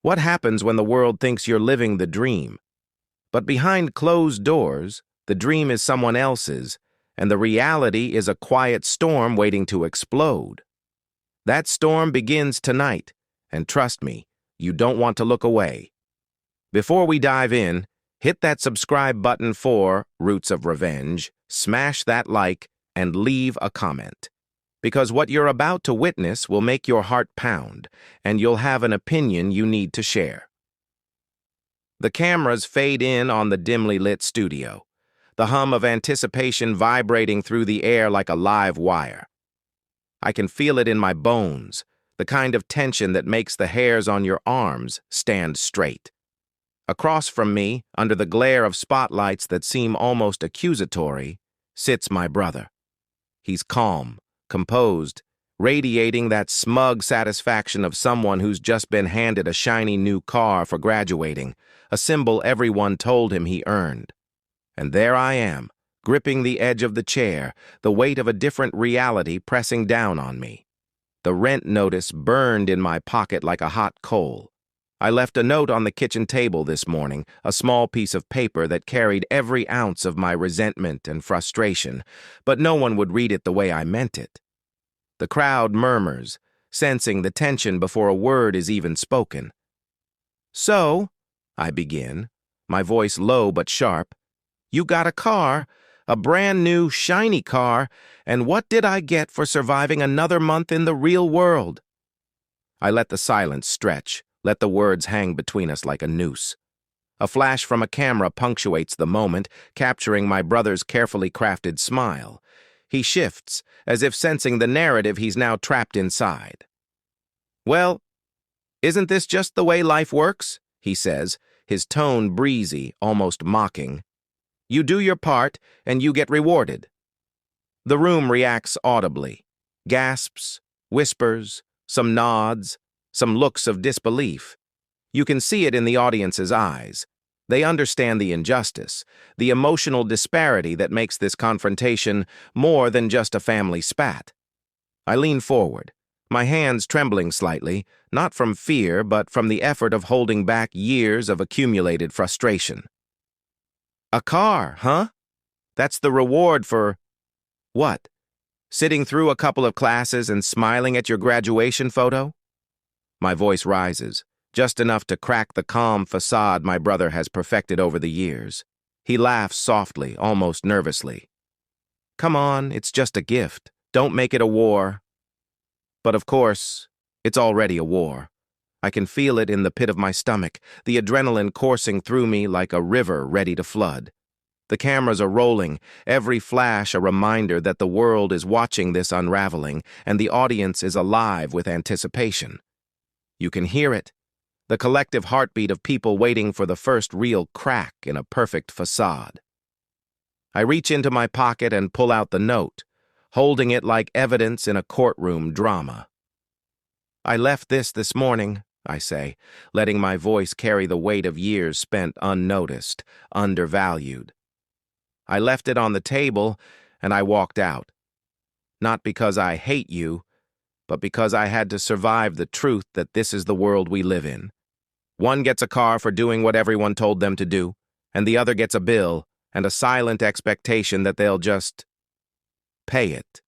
What happens when the world thinks you're living the dream? But behind closed doors, the dream is someone else's, and the reality is a quiet storm waiting to explode. That storm begins tonight, and trust me, you don't want to look away. Before we dive in, hit that subscribe button for Roots of Revenge, smash that like, and leave a comment. Because what you're about to witness will make your heart pound, and you'll have an opinion you need to share. The cameras fade in on the dimly lit studio, the hum of anticipation vibrating through the air like a live wire. I can feel it in my bones, the kind of tension that makes the hairs on your arms stand straight. Across from me, under the glare of spotlights that seem almost accusatory, sits my brother. He's calm, composed, radiating that smug satisfaction of someone who's just been handed a shiny new car for graduating, a symbol everyone told him he earned. And there I am, gripping the edge of the chair, the weight of a different reality pressing down on me. The rent notice burned in my pocket like a hot coal. I left a note on the kitchen table this morning, a small piece of paper that carried every ounce of my resentment and frustration, but no one would read it the way I meant it. The crowd murmurs, sensing the tension before a word is even spoken. "So," I begin, my voice low but sharp, "you got a car, a brand new, shiny car, and what did I get for surviving another month in the real world?" I let the silence stretch, let the words hang between us like a noose. A flash from a camera punctuates the moment, capturing my brother's carefully crafted smile. He shifts, as if sensing the narrative he's now trapped inside. "Well, isn't this just the way life works?" he says, his tone breezy, almost mocking. "You do your part, and you get rewarded." The room reacts audibly. Gasps, whispers, some nods, some looks of disbelief. You can see it in the audience's eyes. They understand the injustice, the emotional disparity that makes this confrontation more than just a family spat. I lean forward, my hands trembling slightly, not from fear, but from the effort of holding back years of accumulated frustration. "A car, huh? That's the reward for what? Sitting through a couple of classes and smiling at your graduation photo?" My voice rises, just enough to crack the calm facade my brother has perfected over the years. He laughs softly, almost nervously. "Come on, it's just a gift. Don't make it a war." But of course, it's already a war. I can feel it in the pit of my stomach, the adrenaline coursing through me like a river ready to flood. The cameras are rolling, every flash a reminder that the world is watching this unraveling, and the audience is alive with anticipation. You can hear it, the collective heartbeat of people waiting for the first real crack in a perfect facade. I reach into my pocket and pull out the note, holding it like evidence in a courtroom drama. "I left this morning," I say, letting my voice carry the weight of years spent unnoticed, undervalued. "I left it on the table, and I walked out. Not because I hate you, but because I had to survive the truth that this is the world we live in. One gets a car for doing what everyone told them to do, and the other gets a bill and a silent expectation that they'll just pay it."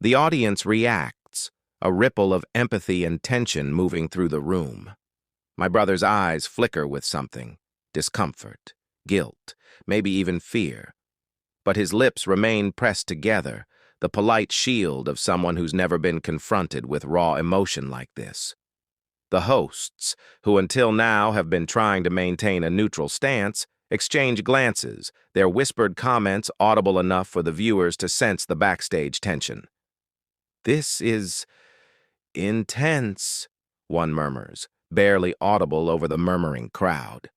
The audience reacts, a ripple of empathy and tension moving through the room. My brother's eyes flicker with something, discomfort, guilt, maybe even fear. But his lips remain pressed together, the polite shield of someone who's never been confronted with raw emotion like this. The hosts, who until now have been trying to maintain a neutral stance, exchange glances, their whispered comments audible enough for the viewers to sense the backstage tension. "This is intense," one murmurs, barely audible over the murmuring crowd.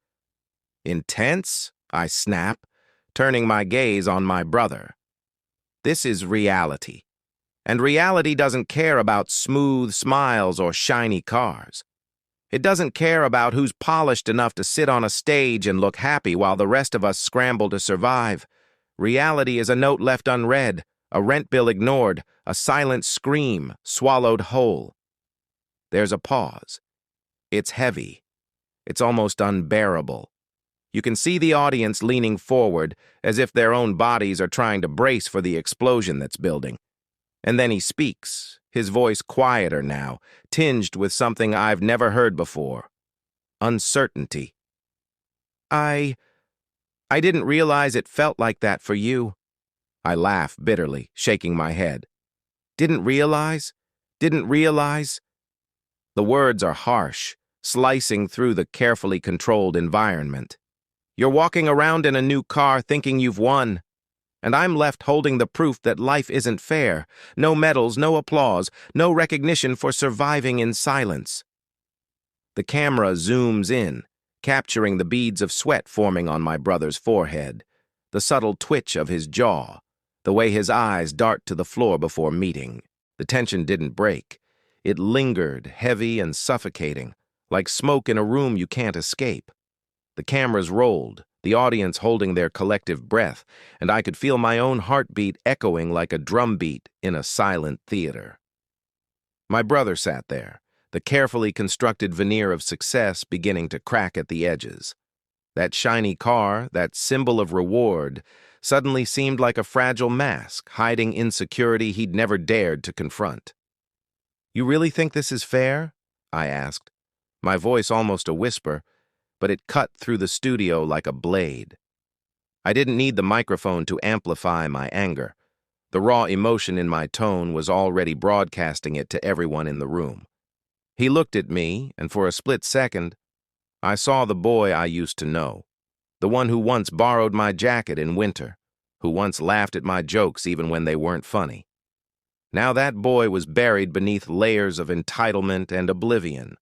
"Intense?" I snap, turning my gaze on my brother. "This is reality. And reality doesn't care about smooth smiles or shiny cars. It doesn't care about who's polished enough to sit on a stage and look happy while the rest of us scramble to survive. Reality is a note left unread, a rent bill ignored, a silent scream swallowed whole." There's a pause. It's heavy. It's almost unbearable. You can see the audience leaning forward as if their own bodies are trying to brace for the explosion that's building. And then he speaks, his voice quieter now, tinged with something I've never heard before. Uncertainty. I didn't realize it felt like that for you. I laugh bitterly, shaking my head. Didn't realize? Didn't realize? The words are harsh, slicing through the carefully controlled environment. You're walking around in a new car thinking you've won, and I'm left holding the proof that life isn't fair. No medals, no applause, no recognition for surviving in silence. The camera zooms in, capturing the beads of sweat forming on my brother's forehead, the subtle twitch of his jaw, the way his eyes dart to the floor before meeting. The tension didn't break. It lingered, heavy and suffocating, like smoke in a room you can't escape. The cameras rolled, the audience holding their collective breath, and I could feel my own heartbeat echoing like a drumbeat in a silent theater. My brother sat there, the carefully constructed veneer of success beginning to crack at the edges. That shiny car, that symbol of reward, suddenly seemed like a fragile mask, hiding insecurity he'd never dared to confront. "You really think this is fair?" I asked, my voice almost a whisper, but it cut through the studio like a blade. I didn't need the microphone to amplify my anger. The raw emotion in my tone was already broadcasting it to everyone in the room. He looked at me, and for a split second, I saw the boy I used to know, the one who once borrowed my jacket in winter, who once laughed at my jokes even when they weren't funny. Now that boy was buried beneath layers of entitlement and oblivion.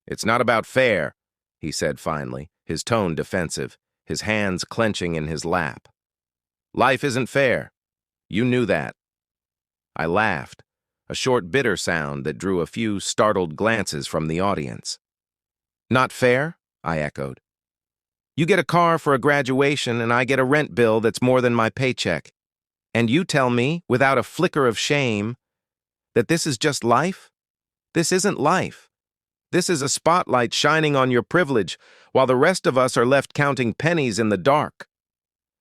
"It's not about fair," he said finally, his tone defensive, his hands clenching in his lap. "Life isn't fair. You knew that." I laughed, a short bitter sound that drew a few startled glances from the audience. "Not fair?" I echoed. "You get a car for a graduation and I get a rent bill that's more than my paycheck. And you tell me, without a flicker of shame, that this is just life? This isn't life. This is a spotlight shining on your privilege, while the rest of us are left counting pennies in the dark."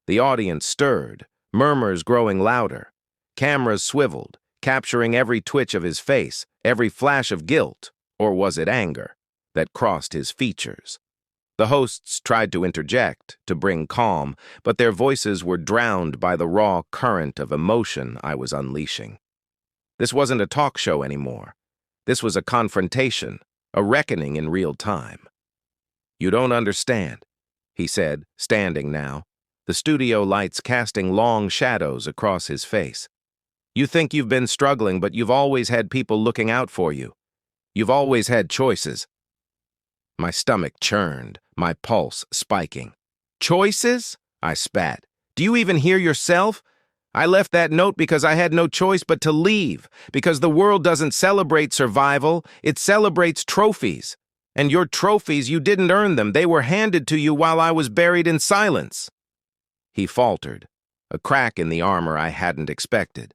The audience stirred, murmurs growing louder. Cameras swiveled, capturing every twitch of his face, every flash of guilt, or was it anger, that crossed his features. The hosts tried to interject, to bring calm, but their voices were drowned by the raw current of emotion I was unleashing. This wasn't a talk show anymore. This was a confrontation, a reckoning in real time. "You don't understand," he said, standing now, the studio lights casting long shadows across his face. "You think you've been struggling, but you've always had people looking out for you. You've always had choices." My stomach churned, my pulse spiking. "Choices?" I spat. "Do you even hear yourself? I left that note because I had no choice but to leave, because the world doesn't celebrate survival, it celebrates trophies. And your trophies, you didn't earn them, they were handed to you while I was buried in silence." He faltered, a crack in the armor I hadn't expected.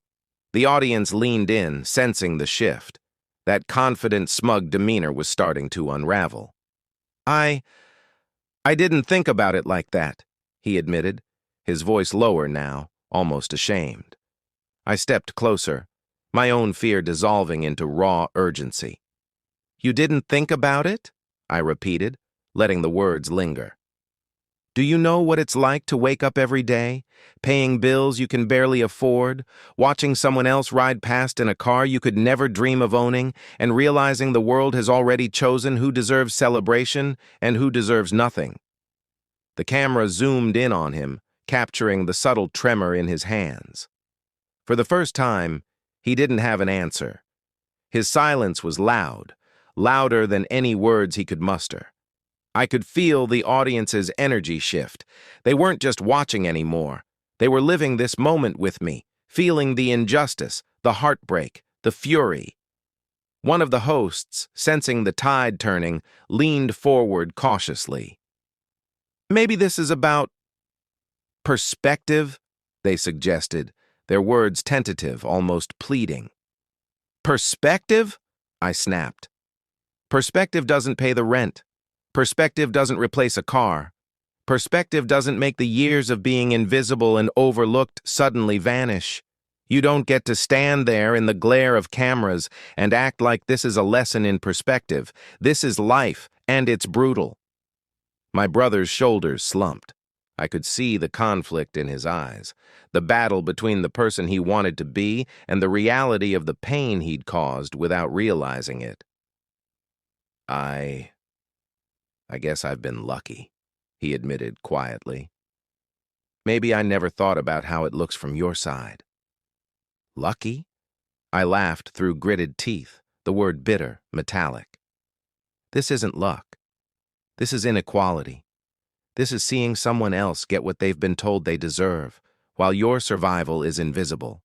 The audience leaned in, sensing the shift. That confident, smug demeanor was starting to unravel. I didn't think about it like that," he admitted, his voice lower now, almost ashamed. I stepped closer, my own fear dissolving into raw urgency. "You didn't think about it?" I repeated, letting the words linger. "Do you know what it's like to wake up every day, paying bills you can barely afford, watching someone else ride past in a car you could never dream of owning, and realizing the world has already chosen who deserves celebration and who deserves nothing?" The camera zoomed in on him, capturing the subtle tremor in his hands. For the first time, he didn't have an answer. His silence was loud, louder than any words he could muster. I could feel the audience's energy shift. They weren't just watching anymore. They were living this moment with me, feeling the injustice, the heartbreak, the fury. One of the hosts, sensing the tide turning, leaned forward cautiously. "Maybe this is about perspective," they suggested, their words tentative, almost pleading. "Perspective?" I snapped. Perspective doesn't pay the rent. Perspective doesn't replace a car. Perspective doesn't make the years of being invisible and overlooked suddenly vanish. You don't get to stand there in the glare of cameras and act like this is a lesson in perspective. This is life, and it's brutal. My brother's shoulders slumped. I could see the conflict in his eyes, the battle between the person he wanted to be and the reality of the pain he'd caused without realizing it. I guess I've been lucky, he admitted quietly. Maybe I never thought about how it looks from your side. Lucky? I laughed through gritted teeth, the word bitter, metallic. This isn't luck. This is inequality. This is seeing someone else get what they've been told they deserve, while your survival is invisible.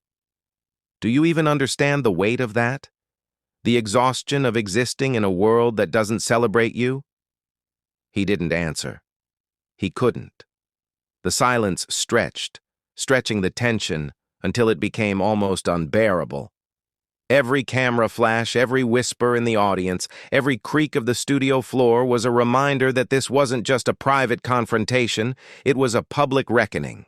Do you even understand the weight of that? The exhaustion of existing in a world that doesn't celebrate you? He didn't answer. He couldn't. The silence stretched, stretching the tension until it became almost unbearable. Every camera flash, every whisper in the audience, every creak of the studio floor was a reminder that this wasn't just a private confrontation, it was a public reckoning.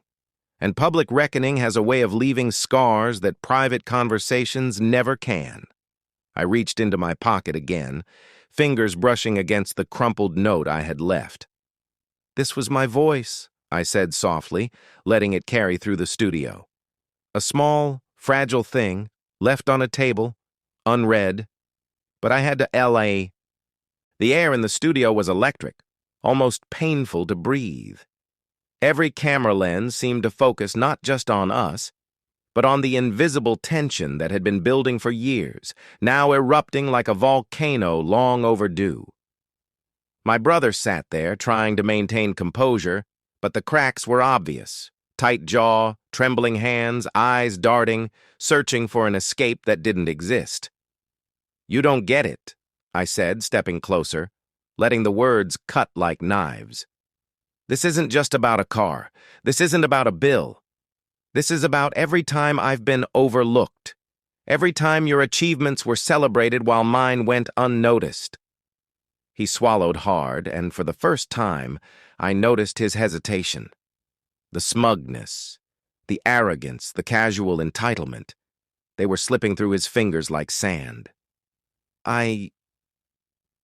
And public reckoning has a way of leaving scars that private conversations never can. I reached into my pocket again, fingers brushing against the crumpled note I had left. This was my voice, I said softly, letting it carry through the studio. A small, fragile thing, left on a table, unread, but I had to LA. The air in the studio was electric, almost painful to breathe. Every camera lens seemed to focus not just on us, but on the invisible tension that had been building for years, now erupting like a volcano long overdue. My brother sat there, trying to maintain composure, but the cracks were obvious. Tight jaw, trembling hands, eyes darting, searching for an escape that didn't exist. You don't get it, I said, stepping closer, letting the words cut like knives. This isn't just about a car. This isn't about a bill. This is about every time I've been overlooked. Every time your achievements were celebrated while mine went unnoticed. He swallowed hard, and for the first time, I noticed his hesitation. The smugness, the arrogance, the casual entitlement. They were slipping through his fingers like sand. I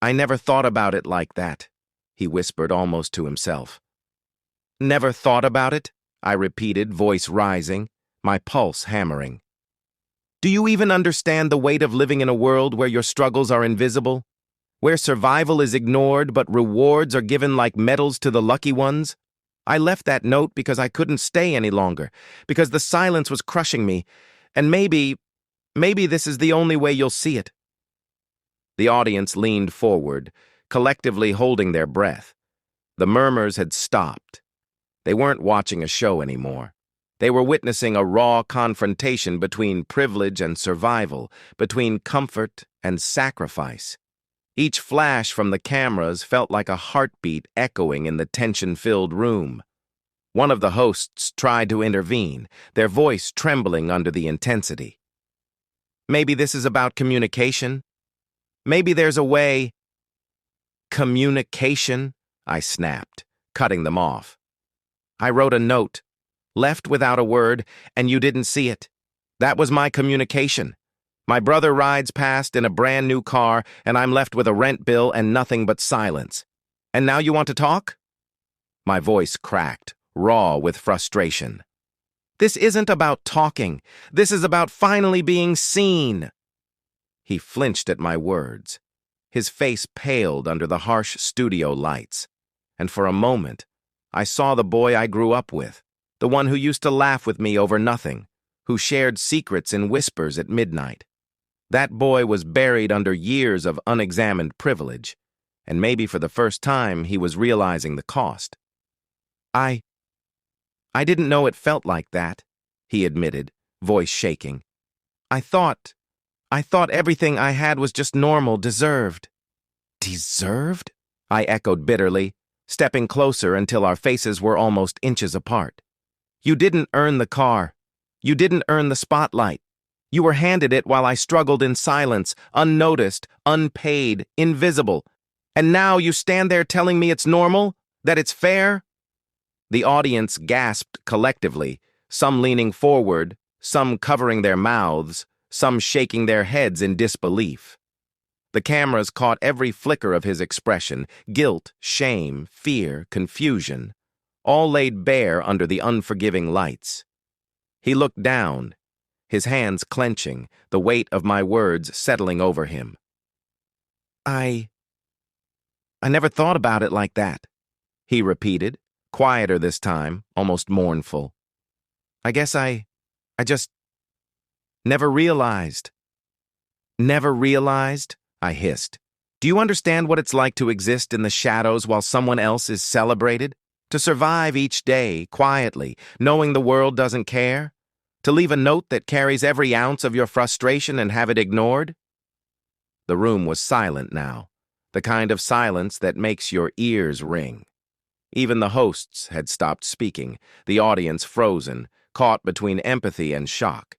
never thought about it like that, he whispered almost to himself. Never thought about it? I repeated, voice rising, my pulse hammering. Do you even understand the weight of living in a world where your struggles are invisible? Where survival is ignored but rewards are given like medals to the lucky ones? I left that note because I couldn't stay any longer, because the silence was crushing me, and maybe this is the only way you'll see it. The audience leaned forward, collectively holding their breath. The murmurs had stopped. They weren't watching a show anymore. They were witnessing a raw confrontation between privilege and survival, between comfort and sacrifice. Each flash from the cameras felt like a heartbeat echoing in the tension-filled room. One of the hosts tried to intervene, their voice trembling under the intensity. Maybe this is about communication? Maybe there's a way... Communication? I snapped, cutting them off. I wrote a note, left without a word, and you didn't see it. That was my communication. My brother rides past in a brand new car, and I'm left with a rent bill and nothing but silence. And now you want to talk? My voice cracked, raw with frustration. This isn't about talking. This is about finally being seen. He flinched at my words. His face paled under the harsh studio lights. And for a moment, I saw the boy I grew up with, the one who used to laugh with me over nothing, who shared secrets in whispers at midnight. That boy was buried under years of unexamined privilege, and maybe for the first time he was realizing the cost. I didn't know it felt like that, he admitted, voice shaking. I thought everything I had was just normal, deserved. Deserved? I echoed bitterly, stepping closer until our faces were almost inches apart. You didn't earn the car. You didn't earn the spotlight. You were handed it while I struggled in silence, unnoticed, unpaid, invisible. And now you stand there telling me it's normal? That it's fair?" The audience gasped collectively, some leaning forward, some covering their mouths, some shaking their heads in disbelief. The cameras caught every flicker of his expression: guilt, shame, fear, confusion, all laid bare under the unforgiving lights. He looked down, his hands clenching, the weight of my words settling over him. I never thought about it like that," he repeated, quieter this time, almost mournful. "I guess I just never realized." "Never realized?" I hissed. "Do you understand what it's like to exist in the shadows while someone else is celebrated? To survive each day, quietly, knowing the world doesn't care? To leave a note that carries every ounce of your frustration and have it ignored?" The room was silent now, the kind of silence that makes your ears ring. Even the hosts had stopped speaking, the audience frozen, caught between empathy and shock.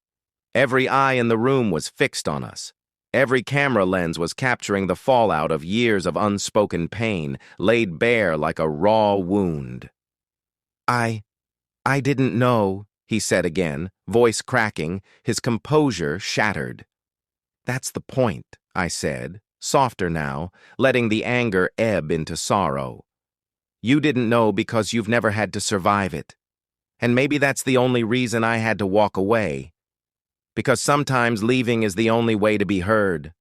Every eye in the room was fixed on us. Every camera lens was capturing the fallout of years of unspoken pain, laid bare like a raw wound. I didn't know," he said again, voice cracking, his composure shattered. "That's the point," I said, softer now, letting the anger ebb into sorrow. "You didn't know because you've never had to survive it. And maybe that's the only reason I had to walk away. Because sometimes leaving is the only way to be heard."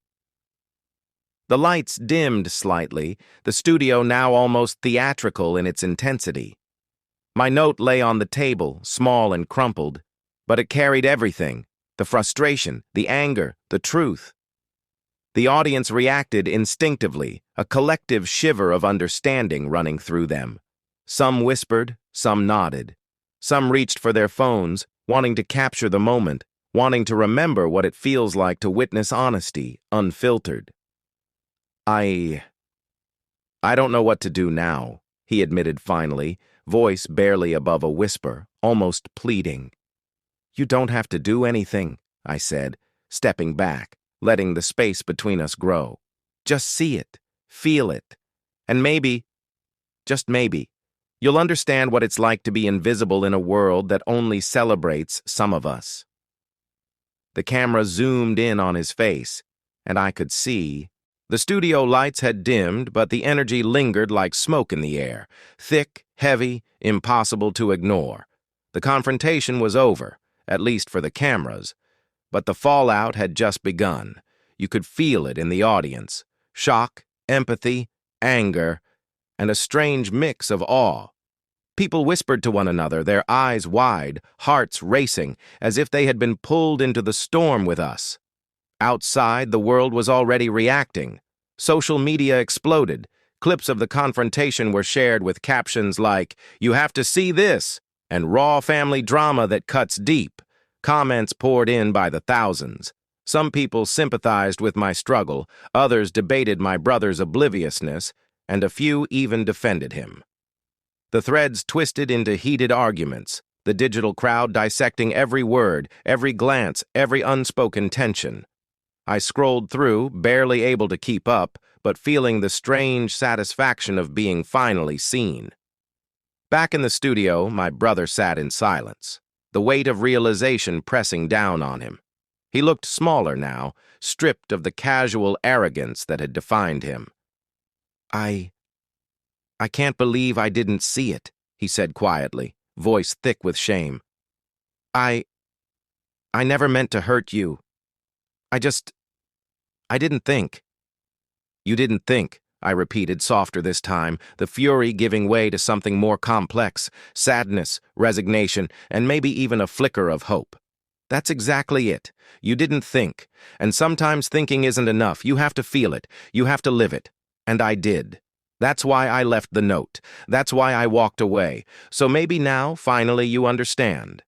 The lights dimmed slightly, the studio now almost theatrical in its intensity. My note lay on the table, small and crumpled, but it carried everything: the frustration, the anger, the truth. The audience reacted instinctively, a collective shiver of understanding running through them. Some whispered, some nodded. Some reached for their phones, wanting to capture the moment, wanting to remember what it feels like to witness honesty, unfiltered. I don't know what to do now," he admitted finally, voice barely above a whisper, almost pleading. "You don't have to do anything," I said, stepping back, letting the space between us grow. "Just see it, feel it, and maybe, just maybe, you'll understand what it's like to be invisible in a world that only celebrates some of us." The camera zoomed in on his face, and I could see. The studio lights had dimmed, but the energy lingered like smoke in the air, thick, heavy, impossible to ignore. The confrontation was over, at least for the cameras, but the fallout had just begun. You could feel it in the audience: shock, empathy, anger, and a strange mix of awe. People whispered to one another, their eyes wide, hearts racing, as if they had been pulled into the storm with us. Outside, the world was already reacting. Social media exploded. Clips of the confrontation were shared with captions like, "You have to see this," and "raw family drama that cuts deep." Comments poured in by the thousands. Some people sympathized with my struggle, others debated my brother's obliviousness, and a few even defended him. The threads twisted into heated arguments, the digital crowd dissecting every word, every glance, every unspoken tension. I scrolled through, barely able to keep up, but feeling the strange satisfaction of being finally seen. Back in the studio, my brother sat in silence, the weight of realization pressing down on him. He looked smaller now, stripped of the casual arrogance that had defined him. I can't believe I didn't see it," he said quietly, voice thick with shame. I never meant to hurt you. I didn't think." "You didn't think," I repeated, softer this time, the fury giving way to something more complex: sadness, resignation, and maybe even a flicker of hope. "That's exactly it. You didn't think. And sometimes thinking isn't enough. You have to feel it. You have to live it. And I did. That's why I left the note. That's why I walked away. So maybe now, finally, you understand."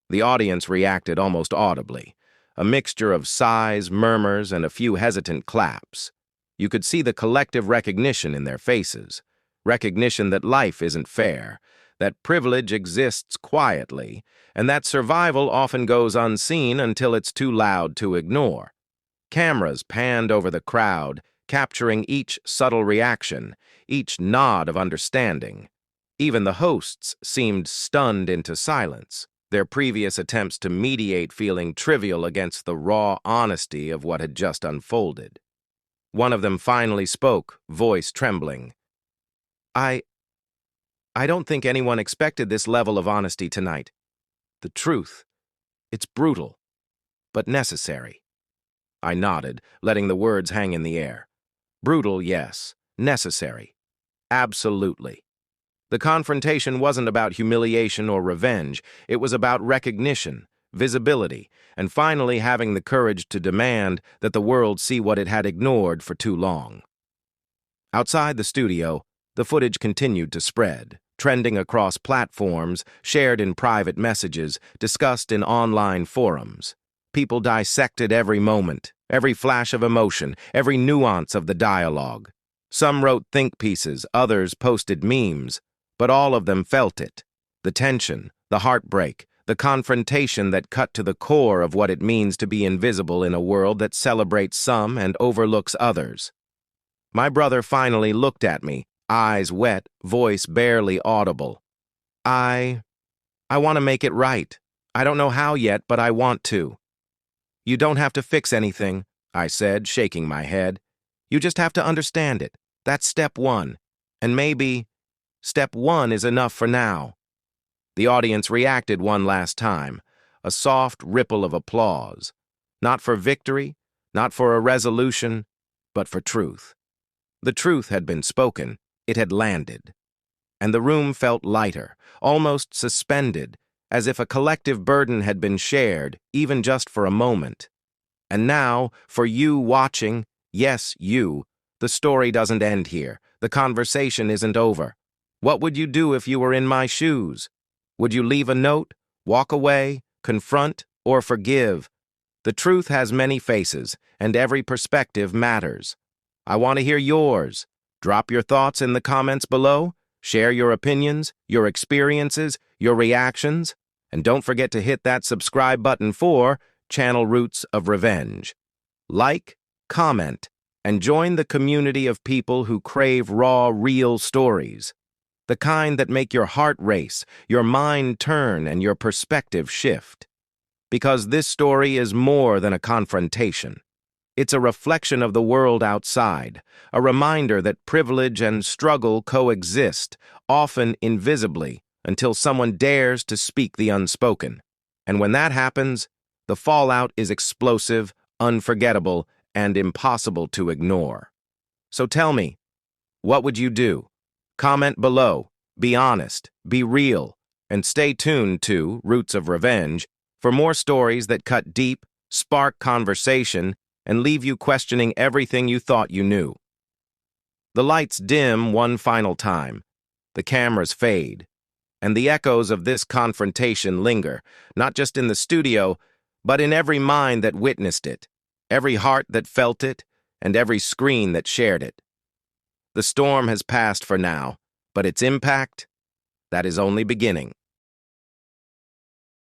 The audience reacted almost audibly, a mixture of sighs, murmurs, and a few hesitant claps. You could see the collective recognition in their faces, recognition that life isn't fair, that privilege exists quietly, and that survival often goes unseen until it's too loud to ignore. Cameras panned over the crowd, capturing each subtle reaction, each nod of understanding. Even the hosts seemed stunned into silence, their previous attempts to mediate feeling trivial against the raw honesty of what had just unfolded. One of them finally spoke, voice trembling. I don't think anyone expected this level of honesty tonight. The truth, it's brutal, but necessary. I nodded, letting the words hang in the air. Brutal, yes. Necessary. Absolutely. The confrontation wasn't about humiliation or revenge. It was about recognition, visibility, and finally having the courage to demand that the world see what it had ignored for too long. Outside the studio, the footage continued to spread, trending across platforms, shared in private messages, discussed in online forums. People dissected every moment, every flash of emotion, every nuance of the dialogue. Some wrote think pieces, others posted memes, but all of them felt it. The tension, the heartbreak, the confrontation that cut to the core of what it means to be invisible in a world that celebrates some and overlooks others. My brother finally looked at me, eyes wet, voice barely audible. I want to make it right. I don't know how yet, but I want to. You don't have to fix anything, I said, shaking my head. You just have to understand it. That's step one. And maybe step one is enough for now. The audience reacted one last time, a soft ripple of applause. Not for victory, not for a resolution, but for truth. The truth had been spoken. It had landed. And the room felt lighter, almost suspended, as if a collective burden had been shared, even just for a moment. And now, for you watching, yes, you, the story doesn't end here. The conversation isn't over. What would you do if you were in my shoes? Would you leave a note, walk away, confront, or forgive? The truth has many faces, and every perspective matters. I want to hear yours. Drop your thoughts in the comments below. Share your opinions, your experiences, your reactions, and don't forget to hit that subscribe button for Channel Roots of Revenge. Like, comment, and join the community of people who crave raw, real stories. The kind that make your heart race, your mind turn, and your perspective shift. Because this story is more than a confrontation. It's a reflection of the world outside, a reminder that privilege and struggle coexist, often invisibly, until someone dares to speak the unspoken. And when that happens, the fallout is explosive, unforgettable, and impossible to ignore. So tell me, what would you do? Comment below, be honest, be real, and stay tuned to Roots of Revenge for more stories that cut deep, spark conversation, and leave you questioning everything you thought you knew. The lights dim one final time, the cameras fade, and the echoes of this confrontation linger, not just in the studio, but in every mind that witnessed it, every heart that felt it, and every screen that shared it. The storm has passed for now, but its impact, that is only beginning.